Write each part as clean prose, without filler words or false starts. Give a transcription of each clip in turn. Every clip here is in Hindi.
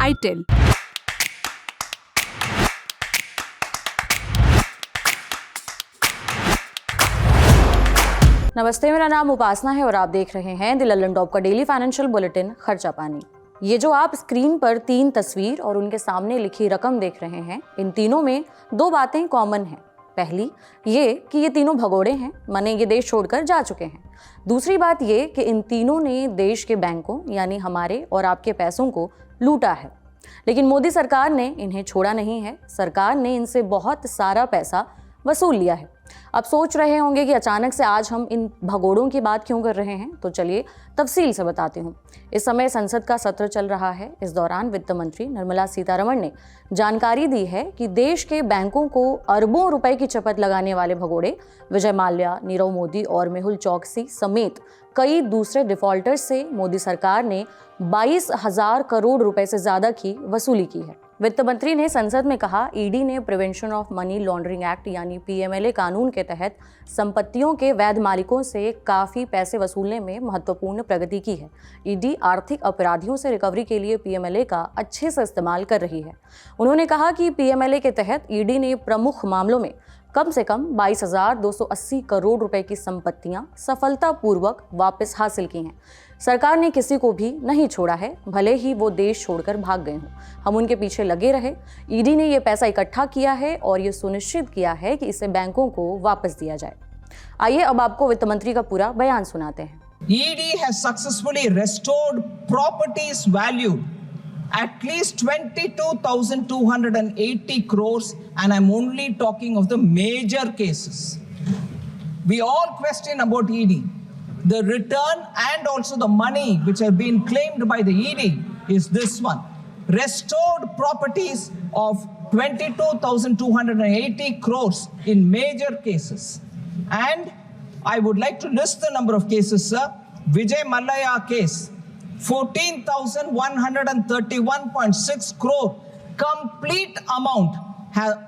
ITEL। नमस्ते, मेरा नाम उपासना है और आप देख रहे हैं द लल्लन टॉप का डेली फाइनेंशियल बुलेटिन खर्चा पानी। ये जो आप स्क्रीन पर 3 तस्वीर और उनके सामने लिखी रकम देख रहे हैं, इन तीनों में 2 बातें कॉमन हैं। पहली ये कि ये तीनों भगोड़े हैं, माने ये देश छोड़कर जा चुके हैं। दूसरी बात ये कि इन तीनों ने देश के बैंकों यानी हमारे और आपके पैसों को लूटा है, लेकिन मोदी सरकार ने इन्हें छोड़ा नहीं है। सरकार ने इनसे बहुत सारा पैसा वसूल लिया है। अब सोच रहे होंगे कि अचानक से आज हम इन भगोड़ों की बात क्यों कर रहे हैं, तो चलिए तफसील से बताती हूँ। इस समय संसद का सत्र चल रहा है। इस दौरान वित्त मंत्री निर्मला सीतारमण ने जानकारी दी है कि देश के बैंकों को अरबों रुपए की चपत लगाने वाले भगोड़े विजय माल्या, नीरव मोदी और मेहुल चौकसी समेत कई दूसरे डिफॉल्टर्स से मोदी सरकार ने 22,000 करोड़ रुपए से ज्यादा की वसूली की है। वित्त मंत्री ने संसद में कहा, ईडी ने prevention of money laundering act यानी PMLA कानून के तहत संपत्तियों के वैध मालिकों से काफी पैसे वसूलने में महत्वपूर्ण प्रगति की है। ईडी आर्थिक अपराधियों से रिकवरी के लिए PMLA का अच्छे से इस्तेमाल कर रही है। उन्होंने कहा कि PMLA के तहत ईडी ने प्रमुख मामलों में कम से कम 22,280 करोड़ रुपए की संपत्तियां सफलतापूर्वक वापस हासिल की हैं। सरकार ने किसी को भी नहीं छोड़ा है, भले ही वो देश छोड़कर भाग गए हों। हम उनके पीछे लगे रहे। ईडी ने ये पैसा इकट्ठा किया है और ये सुनिश्चित किया है कि इसे बैंकों को वापस दिया जाए। आइए अब आपको वित्त मंत्री का पूरा बयान सुनाते हैं। ED has successfully restored properties valued at least 22,280 crores, and I'm only talking of the major cases. We all question about ED. The return and also the money which have been claimed by the ED is this one. Restored properties of 22,280 crores in major cases. And I would like to list the number of cases, sir. Vijay Mallya case, 14,131.6 crore. Complete amount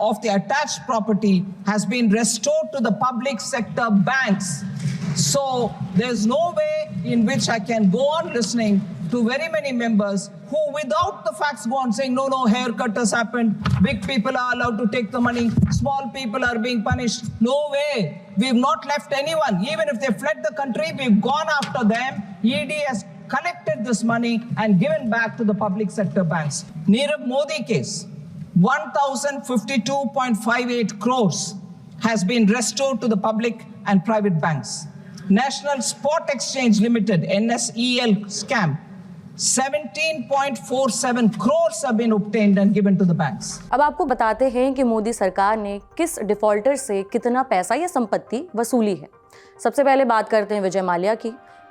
of the attached property has been restored to the public sector banks. So there's no way in which I can go on listening to very many members who without the facts go on saying, no, haircut has happened, big people are allowed to take the money, small people are being punished. No way. We've not left anyone. Even if they fled the country, we've gone after them. ED has collected this money and given back to the public sector banks. Nirav Modi case, 1,052.58 crores has been restored to the public and private banks. National Spot Exchange Limited, NSEL scam, 17.47 crores have been obtained and given to the banks. अब आपको बताते हैं कि मोदी सरकार ने किस डिफॉल्टर से कितना पैसा या संपत्ति वसूली है। सबसे पहले बात करते हैं विजय माल्या की।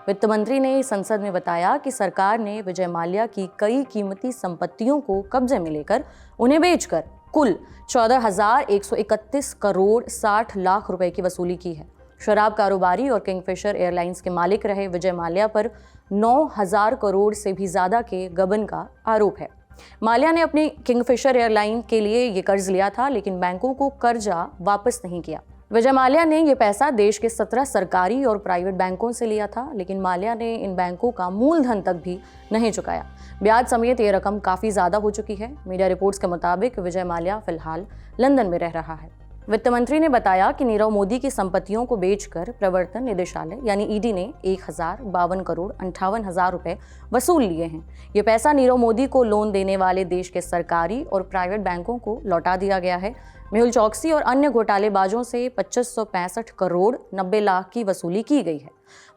वित्त मंत्री ने संसद में बताया कि सरकार ने विजय माल्या की कई कीमती संपत्तियों को कब्जे में लेकर उन्हें बेचकर कुल 14,131 करोड़ 60 लाख रुपए की वसूली की है। शराब कारोबारी और किंगफिशर एयरलाइंस के मालिक रहे विजय माल्या पर 9,000 करोड़ से भी ज्यादा के गबन का आरोप है। माल्या ने अपनी किंगफिशर एयरलाइन के लिए ये कर्ज लिया था, लेकिन बैंकों को कर्जा वापस नहीं किया। विजय माल्या ने ये पैसा देश के 17 सरकारी और प्राइवेट बैंकों से लिया था, लेकिन माल्या ने इन बैंकों का मूलधन तक भी नहीं चुकाया। ब्याज समेत ये रकम काफी ज्यादा हो चुकी है। मीडिया रिपोर्ट्स के मुताबिक विजय माल्या फिलहाल लंदन में रह रहा है। वित्त मंत्री ने बताया कि नीरव मोदी की संपत्तियों को बेचकर प्रवर्तन निदेशालय यानी ईडी ने 1,052 करोड़ 58,000 रुपए वसूल लिए हैं। ये पैसा नीरव मोदी को लोन देने वाले देश के सरकारी और प्राइवेट बैंकों को लौटा दिया गया है। मेहुल चौकसी और अन्य घोटालेबाजों से 2565 करोड़ 90 लाख की वसूली की गई है।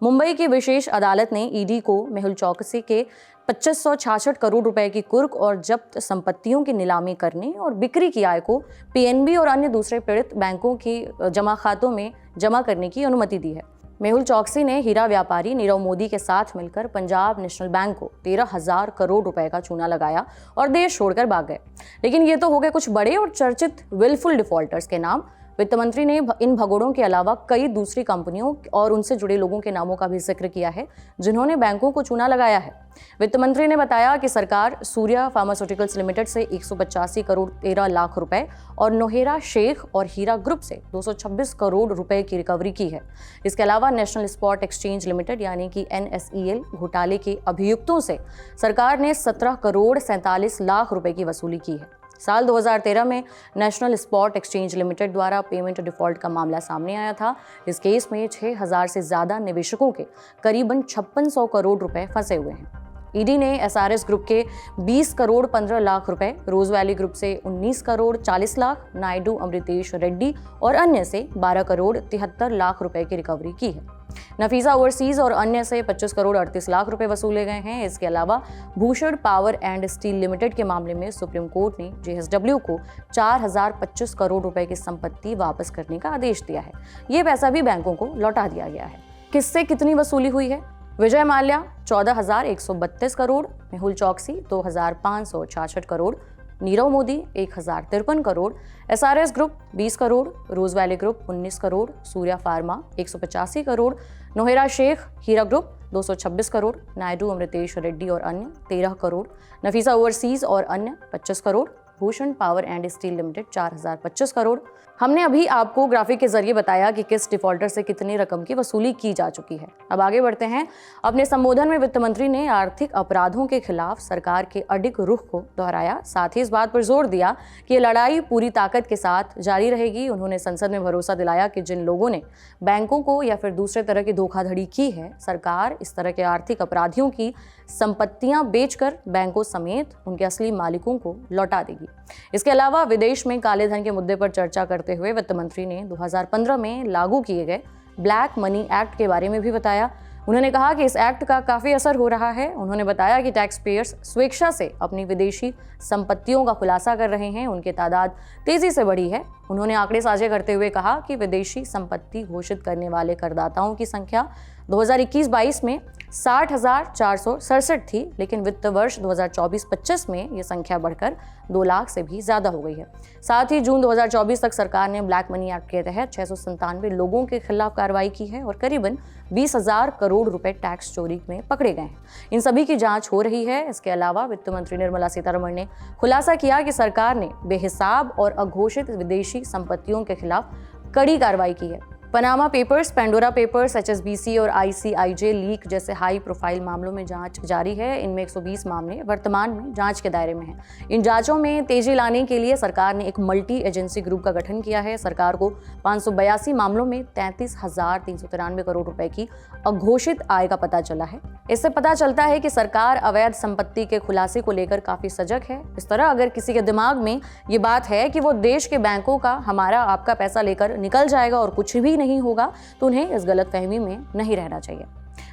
मुंबई की विशेष अदालत ने ईडी को मेहुल चौकसी के 2566 करोड़ रुपए की कुर्क और जब्त संपत्तियों की नीलामी करने और बिक्री की आय को PNB और अन्य दूसरे पीड़ित बैंकों की जमा खातों में जमा करने की अनुमति दी है। मेहुल चौकसी ने हीरा व्यापारी नीरव मोदी के साथ मिलकर पंजाब नेशनल बैंक को 13,000 करोड़ रुपए का चूना लगाया और देश छोड़कर भाग गए। लेकिन ये तो हो गए कुछ बड़े और चर्चित विलफुल डिफॉल्टर्स के नाम। वित्त मंत्री ने इन भगोड़ों के अलावा कई दूसरी कंपनियों और उनसे जुड़े लोगों के नामों का भी जिक्र किया है जिन्होंने बैंकों को चूना लगाया है। वित्त मंत्री ने बताया कि सरकार सूर्या फार्मास्यूटिकल्स लिमिटेड से 185 करोड़ 13 लाख रुपए और नोहेरा शेख और हीरा ग्रुप से 226 करोड़ रुपए की रिकवरी की है। इसके अलावा नेशनल स्पॉट एक्सचेंज लिमिटेड यानी कि NSEL घोटाले के अभियुक्तों से सरकार ने 17 करोड़ 47 लाख रुपए की वसूली की है। साल 2013 में नेशनल स्पॉट एक्सचेंज लिमिटेड द्वारा पेमेंट डिफॉल्ट का मामला सामने आया था। इस केस में 6000 से ज्यादा निवेशकों के करीबन 5600 करोड़ रुपए फंसे हुए हैं। ईडी ने SRS ग्रुप के 20 करोड़ 15 लाख रुपए, रोज वैली ग्रुप से 19 करोड़ 40 लाख, नायडू अमृतेश रेड्डी और अन्य से 12 करोड़ 73 लाख रुपए की रिकवरी की है। नफीसा ओवरसीज और अन्य से 25 करोड़ 38 लाख रुपए वसूले गए हैं। इसके अलावा Bhushan power and steel limited के मामले में सुप्रीम कोर्ट ने JSW को 4025 करोड़ रुपए की संपत्ति वापस करने का आदेश दिया है। ये पैसा भी बैंकों को लौटा दिया गया है। किससे कितनी वसूली हुई है? Vijay Mallya 14,132 crore, Mehul Choksi 2,566 crore, Nirav Modi 1,053 crore, SRS group 20 crore, Rose Valley group 19 crore, Surya pharma 185 crore, Nowhera Shaikh Heera group 226 crore, Naidu Amritesh Reddy और अन्य 13 करोड़, नफीसा ओवरसीज और अन्य 25 crore, Bhushan power and steel limited 4025 crore. हमने अभी आपको ग्राफिक के जरिए बताया कि किस डिफॉल्टर से कितनी रकम की वसूली की जा चुकी है। अब आगे बढ़ते हैं। अपने संबोधन में वित्त मंत्री ने आर्थिक अपराधों के खिलाफ सरकार के अडिग रुख को दोहराया। साथ ही इस बात पर जोर दिया कि ये लड़ाई पूरी ताकत के साथ जारी रहेगी। उन्होंने संसद में भरोसा दिलाया कि जिन लोगों ने बैंकों को या फिर दूसरे तरह की धोखाधड़ी की है, सरकार इस तरह के आर्थिक अपराधियों की संपत्तियां बेचकर बैंकों समेत उनके असली मालिकों को लौटा देगी। इसके अलावा विदेश में काले धन के मुद्दे पर चर्चा करते हुए वित्त मंत्री ने 2015 में लागू किए गए ब्लैक मनी एक्ट के बारे में भी बताया। उन्होंने कहा कि इस एक्ट का काफी असर हो रहा है। उन्होंने बताया कि टैक्स पेयर्स स्वेच्छा से अपनी विदेशी संपत्तियों का खुलासा कर रहे हैं, उनकी तादाद तेजी से बढ़ी है। उन्होंने आंकड़े साझा करते हुए कहा कि विदेशी संपत्ति घोषित करने वाले करदाताओं की संख्या 2021-22 में 60,467 थी, लेकिन वित्त वर्ष 2024-25 में ये संख्या बढ़कर 2 लाख से भी ज्यादा हो गई है। साथ ही जून 2024 तक सरकार ने ब्लैक मनी एक्ट के तहत 697 लोगों के खिलाफ कार्रवाई की है और करीबन 20,000 करोड़ रुपए टैक्स चोरी में पकड़े गए हैं। इन सभी की जांच हो रही है। इसके अलावा वित्त मंत्री निर्मला सीतारमण ने खुलासा किया कि सरकार ने बेहिसाब और अघोषित विदेशी संपत्तियों के खिलाफ कड़ी कार्रवाई की है। Panama papers, Pandora papers, HSBC और ICIJ लीक जैसे हाई प्रोफाइल मामलों में जांच जारी है। इनमें 120 मामले वर्तमान में जांच के दायरे में हैं। इन जांचों में तेजी लाने के लिए सरकार ने एक मल्टी एजेंसी ग्रुप का गठन किया है। सरकार को 582 मामलों में 33,393 करोड़ रुपए की अघोषित आय का पता चला है। इससे पता चलता है कि सरकार अवैध संपत्ति के खुलासे को लेकर काफी सजग है। इस तरह अगर किसी के दिमाग में ये बात है कि वो देश के बैंकों का हमारा आपका पैसा लेकर निकल जाएगा और कुछ भी नहीं होगा, तो उन्हें इस गलतफहमी में नहीं रहना चाहिए।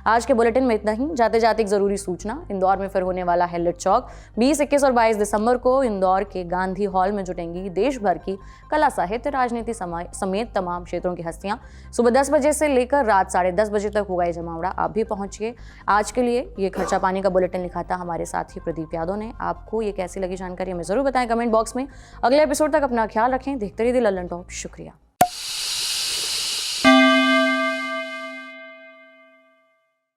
आज के बुलेटिन में इतना ही। जाते जाते एक जरूरी सूचना, इंदौर में फिर होने वाला है लिट चौक। 20, 21 और 22 दिसंबर को इंदौर के गांधी हॉल में जुटेंगी देश भर की कला, साहित्य, राजनीति समेत तमाम क्षेत्रों की हस्तियां। सुबह 10 बजे से लेकर रात 10:30 बजे तक होगा ये जमावड़ा। आप भी पहुंचिए। आज के लिए ये खर्चा पानी का बुलेटिन लिखा था हमारे साथी प्रदीप यादव ने। आपको ये कैसी लगी जानकारी हमें जरूर बताएं कमेंट बॉक्स में। अगले एपिसोड तक अपना ख्याल रखें। देखते रहिए द लल्लन टॉप। शुक्रिया।